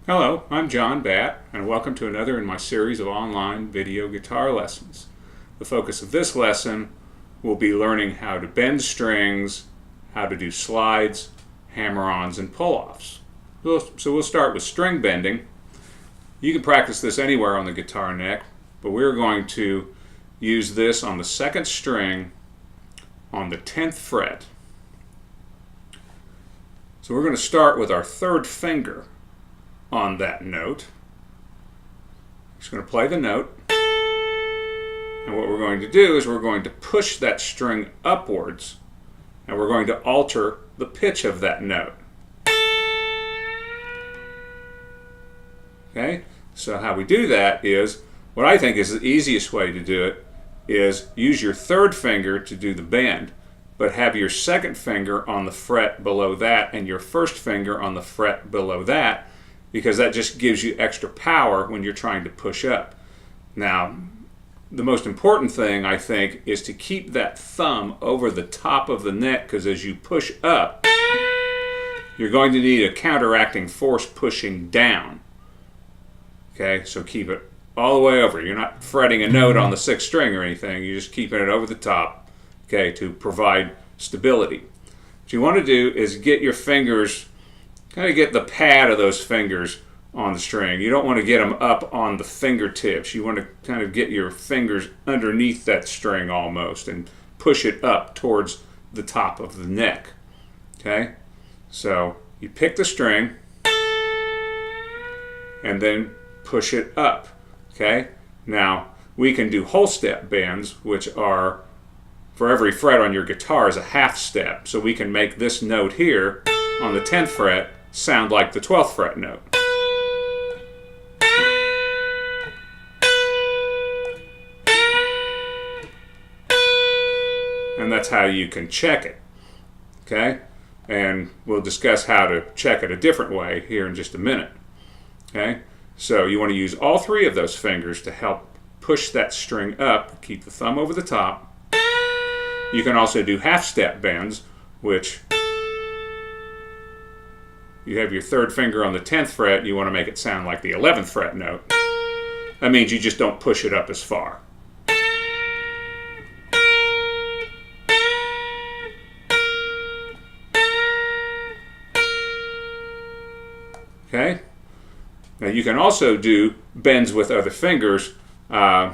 Hello, I'm John Batt, and welcome to another in my series of online video guitar lessons. The focus of this lesson will be learning how to bend strings, how to do slides, hammer-ons, and pull-offs. So we'll start with string bending. You can practice this anywhere on the guitar neck, but we're going to use this on the second string on the 10th fret. So we're going to start with our third finger on that note. Just going to play the note, and what we're going to do is we're going to push that string upwards, and we're going to alter the pitch of that note. Okay, so how we do that is, what I think is the easiest way to do it is use your third finger to do the bend, but have your second finger on the fret below that and your first finger on the fret below that, because that just gives you extra power when you're trying to push up. Now, the most important thing, I think, is to keep that thumb over the top of the neck, because as you push up, you're going to need a counteracting force pushing down. Okay, so keep it all the way over. You're not fretting a note on the sixth string or anything. You're just keeping it over the top, okay, to provide stability. What you want to do is get your fingers, kind of get the pad of those fingers on the string. You don't want to get them up on the fingertips. You want to kind of get your fingers underneath that string almost and push it up towards the top of the neck. Okay? So you pick the string and then push it up. Okay? Now, we can do whole step bends, which are, for every fret on your guitar is a half step. So we can make this note here on the 10th fret sound like the 12th fret note. And that's how you can check it. Okay? And we'll discuss how to check it a different way here in just a minute. Okay? So you want to use all three of those fingers to help push that string up. Keep the thumb over the top. You can also do half step bends, which you have your third finger on the 10th fret, you want to make it sound like the 11th fret note. That means you just don't push it up as far. Okay? Now you can also do bends with other fingers. A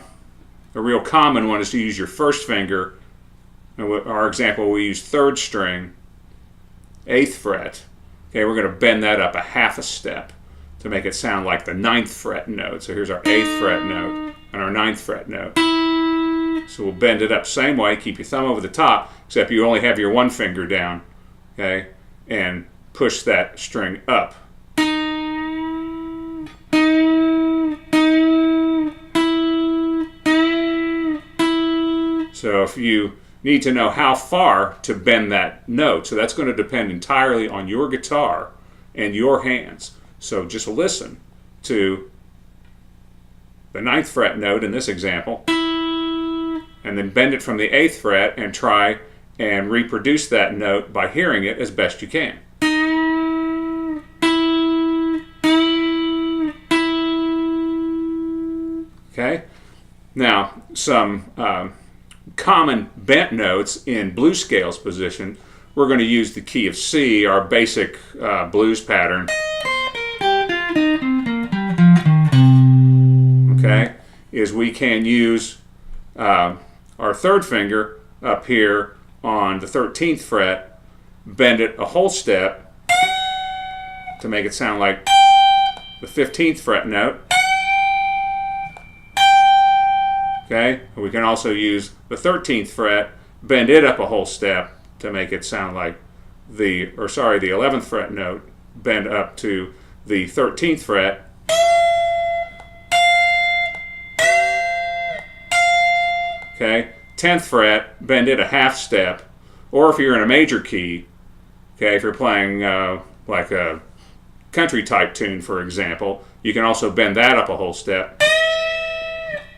real common one is to use your first finger. Our example, we use third string, 8th fret. Okay, we're going to bend that up a half a step to make it sound like the 9th fret note. So here's our 8th fret note and our 9th fret note. So we'll bend it up same way, keep your thumb over the top, except you only have your one finger down, okay, and push that string up. So if you need to know how far to bend that note, so that's going to depend entirely on your guitar and your hands. So just listen to the 9th fret note in this example, and then bend it from the 8th fret and try and reproduce that note by hearing it as best you can. Okay? Now, some common bent notes in blues scales position, we're going to use the key of C, our basic blues pattern. Okay, is we can use our third finger up here on the 13th fret, bend it a whole step to make it sound like the 15th fret note. Okay, we can also use the 13th fret, bend it up a whole step to make it sound like the 11th fret note, bend up to the 13th fret. Okay, 10th fret, bend it a half step, or if you're in a major key, okay, if you're playing like a country type tune, for example, you can also bend that up a whole step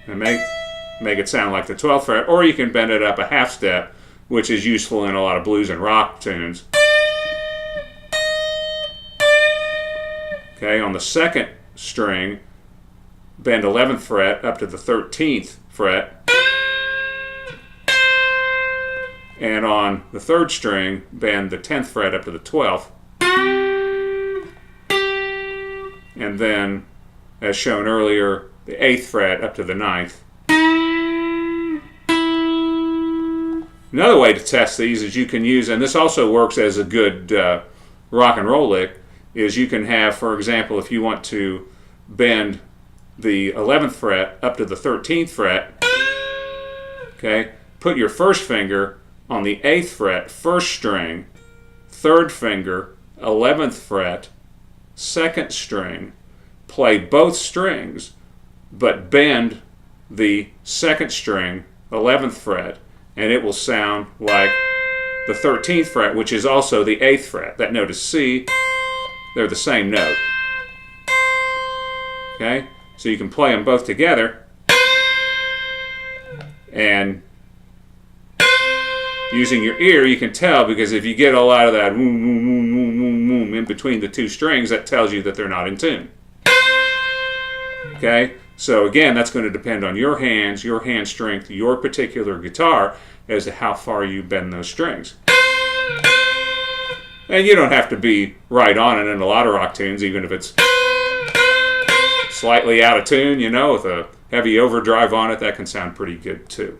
and make it sound like the 12th fret, or you can bend it up a half step, which is useful in a lot of blues and rock tunes. Okay, on the second string, bend 11th fret up to the 13th fret. And on the third string, bend the 10th fret up to the 12th. And then, as shown earlier, the 8th fret up to the 9th. Another way to test these is you can use, and this also works as a good rock and roll lick, is you can have, for example, if you want to bend the 11th fret up to the 13th fret, okay, put your first finger on the 8th fret, first string, third finger, 11th fret, second string, play both strings, but bend the second string, 11th fret, and it will sound like the 13th fret, which is also the 8th fret. That note is C. They're the same note. Okay? So you can play them both together, and using your ear, you can tell, because if you get a lot of that woom, woom, woom, woom, woom, woom in between the two strings, that tells you that they're not in tune. Okay? So again, that's going to depend on your hands, your hand strength, your particular guitar, as to how far you bend those strings. And you don't have to be right on it in a lot of rock tunes, even if it's slightly out of tune, you know, with a heavy overdrive on it, that can sound pretty good too.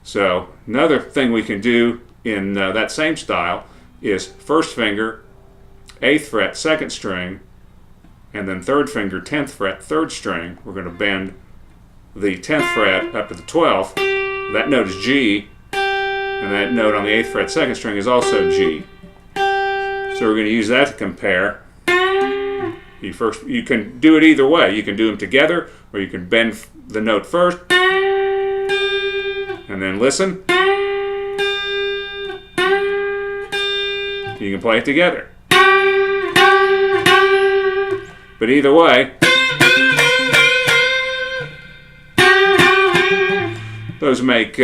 So another thing we can do in that same style is first finger, 8th fret, second string, and then third finger, 10th fret, third string. We're going to bend the 10th fret up to the 12th. That note is G, and that note on the 8th fret, second string, is also G. So we're going to use that to compare. You can do it either way. You can do them together, or you can bend the note first, and then listen. You can play it together. But either way, those make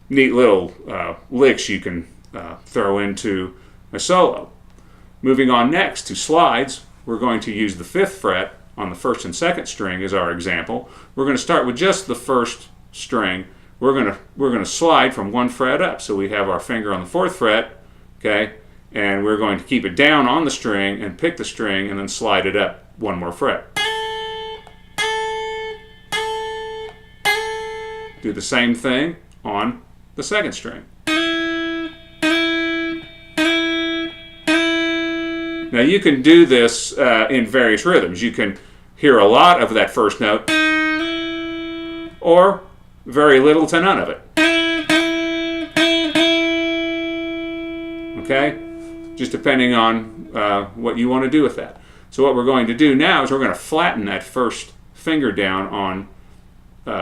neat little licks you can throw into a solo. Moving on next to slides, we're going to use the 5th fret on the first and second string as our example. We're going to start with just the first string. We're going to slide from one fret up. So we have our finger on the 4th fret, okay, and we're going to keep it down on the string and pick the string and then slide it up one more fret. Do the same thing on the second string. Now you can do this in various rhythms. You can hear a lot of that first note, or very little to none of it. Okay? Just depending on what you want to do with that. So what we're going to do now is we're going to flatten that first finger down on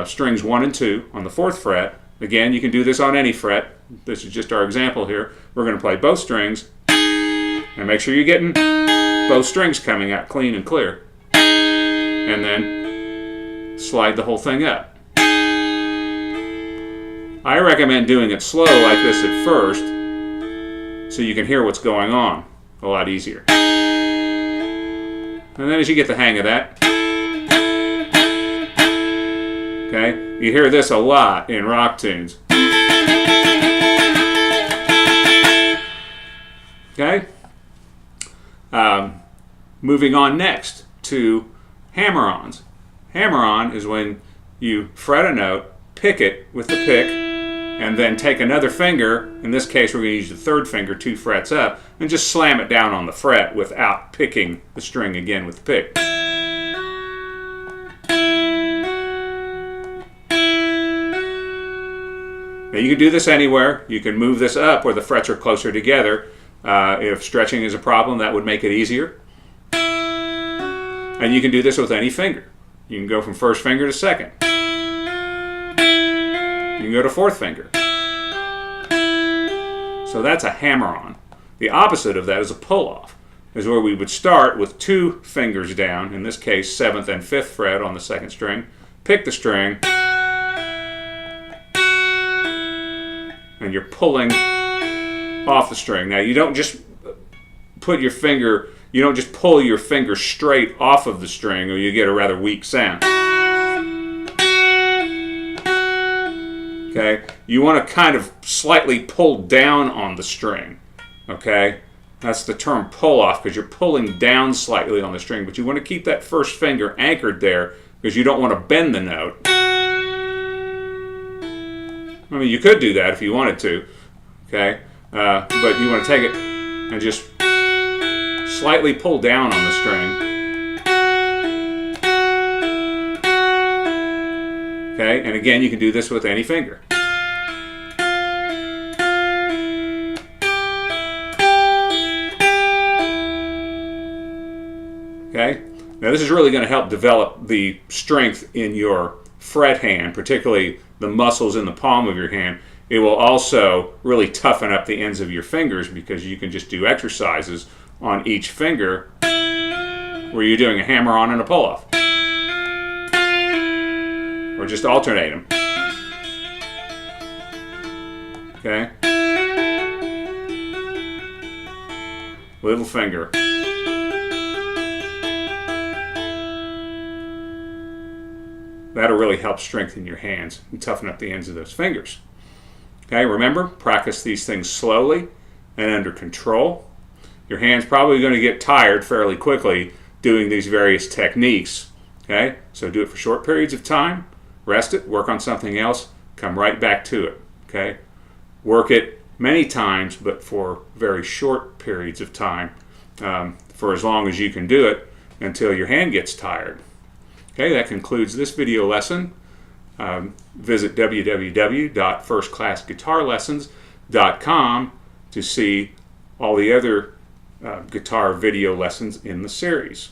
strings 1 and 2 on the 4th fret. Again, you can do this on any fret. This is just our example here. We're going to play both strings, and make sure you're getting both strings coming out clean and clear. And then slide the whole thing up. I recommend doing it slow like this at first, so you can hear what's going on a lot easier. And then as you get the hang of that, okay, you hear this a lot in rock tunes. Okay? Moving on next to hammer-ons. Hammer-on is when you fret a note, pick it with the pick, and then take another finger, in this case we're going to use the 3rd finger 2 frets up, and just slam it down on the fret without picking the string again with the pick. Now you can do this anywhere. You can move this up where the frets are closer together. If stretching is a problem, that would make it easier. And you can do this with any finger. You can go from first finger to second. You can go to 4th finger. So that's a hammer-on. The opposite of that is a pull-off, is where we would start with 2 fingers down, in this case 7th and 5th fret on the second string, pick the string, and you're pulling off the string. Now you don't just put your finger you don't just pull your finger straight off of the string or you get a rather weak sound. Okay? You want to kind of slightly pull down on the string. Okay? That's the term pull off, because you're pulling down slightly on the string, but you want to keep that first finger anchored there because you don't want to bend the note. I mean, you could do that if you wanted to, okay? But you want to take it and just slightly pull down on the string. Okay, and again, you can do this with any finger. Okay, now this is really going to help develop the strength in your fret hand, particularly the muscles in the palm of your hand. It will also really toughen up the ends of your fingers because you can just do exercises on each finger where you're doing a hammer on and a pull off. Or just alternate them. Okay? Little finger. That'll really help strengthen your hands and toughen up the ends of those fingers. Okay, remember, practice these things slowly and under control. Your hand's probably going to get tired fairly quickly doing these various techniques. Okay, so do it for short periods of time, rest it, work on something else, come right back to it. Okay, work it many times, but for very short periods of time, for as long as you can do it until your hand gets tired. Okay, that concludes this video lesson. Visit www.firstclassguitarlessons.com to see all the other guitar video lessons in the series.